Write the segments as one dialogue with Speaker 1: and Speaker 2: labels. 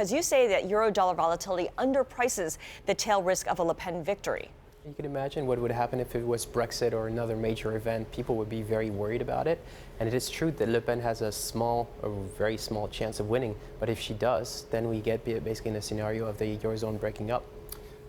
Speaker 1: As you say that euro-dollar volatility underprices the tail risk of a Le Pen victory.
Speaker 2: You can imagine what would happen if it was Brexit or another major event. People would be very worried about it. And it is true that Le Pen has a very small chance of winning. But if she does, then we get basically in a scenario of the Eurozone breaking up.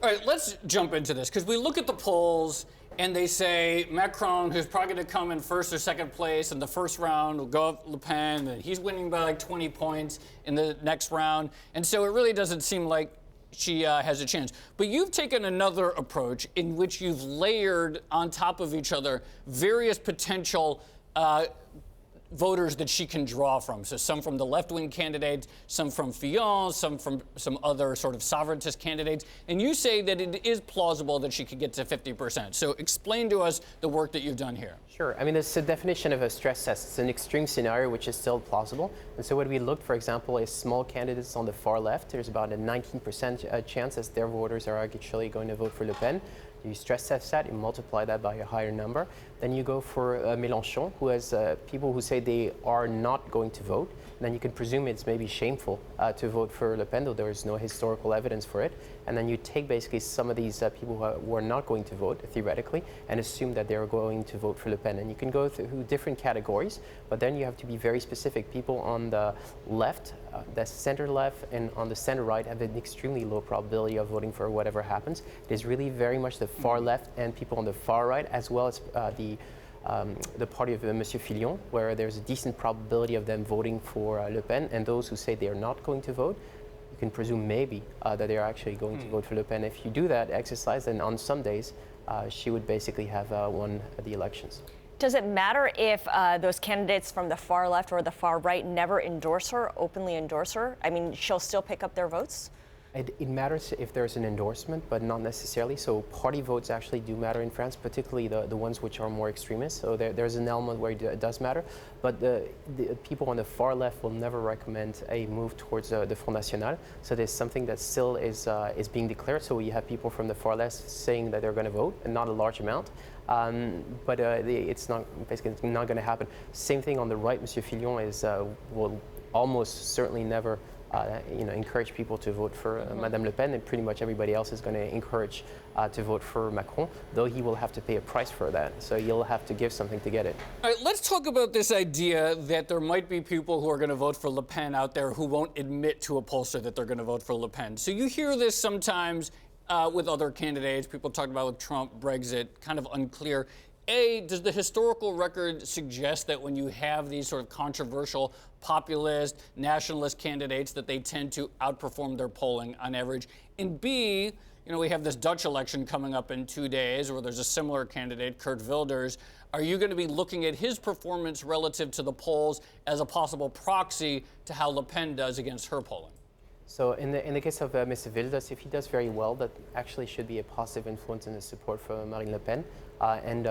Speaker 3: All right, let's jump into this, because we look at the polls and they say Macron, who's probably going to come in first or second place in the first round, will go up Le Pen, and he's winning by like 20 points in the next round. And so it really doesn't seem like she has a chance. But you've taken another approach in which you've layered on top of each other various potential voters that she can draw from. So some from the left-wing candidates, some from Fillon, some from some other sort of sovereigntist candidates. And you say that it is plausible that she could get to 50%. So explain to us the work that you've done here.
Speaker 2: Sure. I mean, it's a definition of a stress test. It's an extreme scenario, which is still plausible. And so what we looked, for example, is small candidates on the far left. There's about a 19% chance as their voters are actually going to vote for Le Pen. You stress test that, you multiply that by a higher number. Then you go for Mélenchon, who has people who say they are not going to vote. And then you can presume it's maybe shameful to vote for Le Pen, though there is no historical evidence for it. And then you take basically some of these people who are not going to vote, theoretically, and assume that they're going to vote for Le Pen. And you can go through different categories, but then you have to be very specific. People on the left, the center left, and on the center right have an extremely low probability of voting for whatever happens. It is really very much the far left and people on the far right, as well as the party of Monsieur Fillon, where there's a decent probability of them voting for Le Pen, and those who say they are not going to vote, you can presume maybe that they are actually going to vote for Le Pen. If you do that exercise, then on some days, she would basically have won the elections.
Speaker 1: Does it matter if those candidates from the far left or the far right never endorse her, openly endorse her? I mean, she'll still pick up their votes?
Speaker 2: It matters if there's an endorsement, but not necessarily. So party votes actually do matter in France, particularly the ones which are more extremist. So there's an element where it does matter. But the people on the far left will never recommend a move towards the Front National. So there's something that still is being declared. So you have people from the far left saying that they're going to vote, and not a large amount. But it's not basically not going to happen. Same thing on the right. Monsieur Fillon will almost certainly never encourage people to vote for Madame Le Pen, and pretty much everybody else is going to encourage to vote for Macron, though he will have to pay a price for that. So he'll have to give something to get it.
Speaker 3: All right, let's talk about this idea that there might be people who are going to vote for Le Pen out there who won't admit to a pollster that they're going to vote for Le Pen. So you hear this sometimes with other candidates, people talking about with Trump, Brexit, kind of unclear. A, does the historical record suggest that when you have these sort of controversial populist, nationalist candidates that they tend to outperform their polling on average? And B, we have this Dutch election coming up in 2 days where there's a similar candidate, Kurt Wilders. Are you going to be looking at his performance relative to the polls as a possible proxy to how Le Pen does against her polling?
Speaker 2: So in the case of Mr. Wilders, if he does very well, that actually should be a positive influence in the support for Marine Le Pen.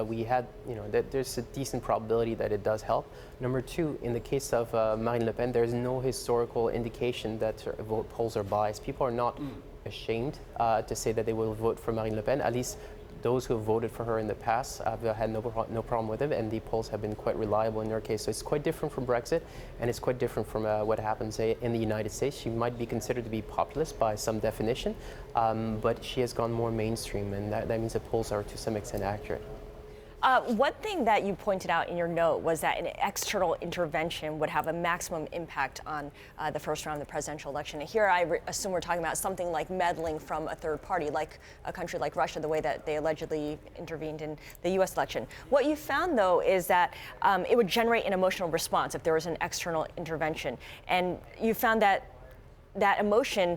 Speaker 2: We had, that there's a decent probability that it does help. Number two, in the case of Marine Le Pen, there's no historical indication that her vote polls are biased. People are not ashamed to say that they will vote for Marine Le Pen. At least those who have voted for her in the past have had no problem with it, and the polls have been quite reliable in her case. So it's quite different from Brexit, and it's quite different from what happens in the United States. She might be considered to be populist by some definition, but she has gone more mainstream, and that means the polls are to some extent accurate.
Speaker 1: One thing that you pointed out in your note was that an external intervention would have a maximum impact on the first round of the presidential election. And here I assume we're talking about something like meddling from a third party, like a country like Russia, the way that they allegedly intervened in the U.S. election. What you found, though, is that it would generate an emotional response if there was an external intervention. And you found that that emotion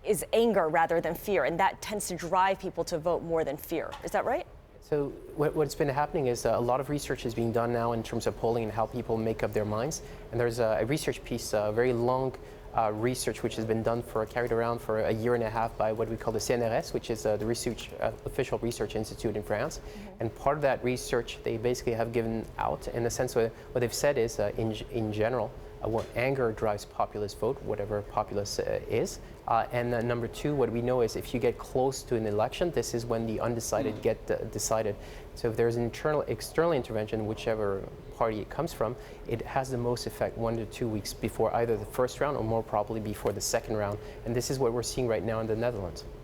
Speaker 1: is anger rather than fear, and that tends to drive people to vote more than fear. Is that right?
Speaker 2: So what's been happening is a lot of research is being done now in terms of polling and how people make up their minds. And there's a research piece, a very long research, which has been done carried around for a year and a half by what we call the CNRS, which is the official research institute in France. And part of that research, they basically have given out in the sense what they've said is in general, what anger drives populist vote, whatever populist is. And number two, what we know is if you get close to an election, this is when the undecided get decided. So if there's an external intervention, whichever party it comes from, it has the most effect 1 to 2 weeks before either the first round or more probably before the second round. And this is what we're seeing right now in the Netherlands.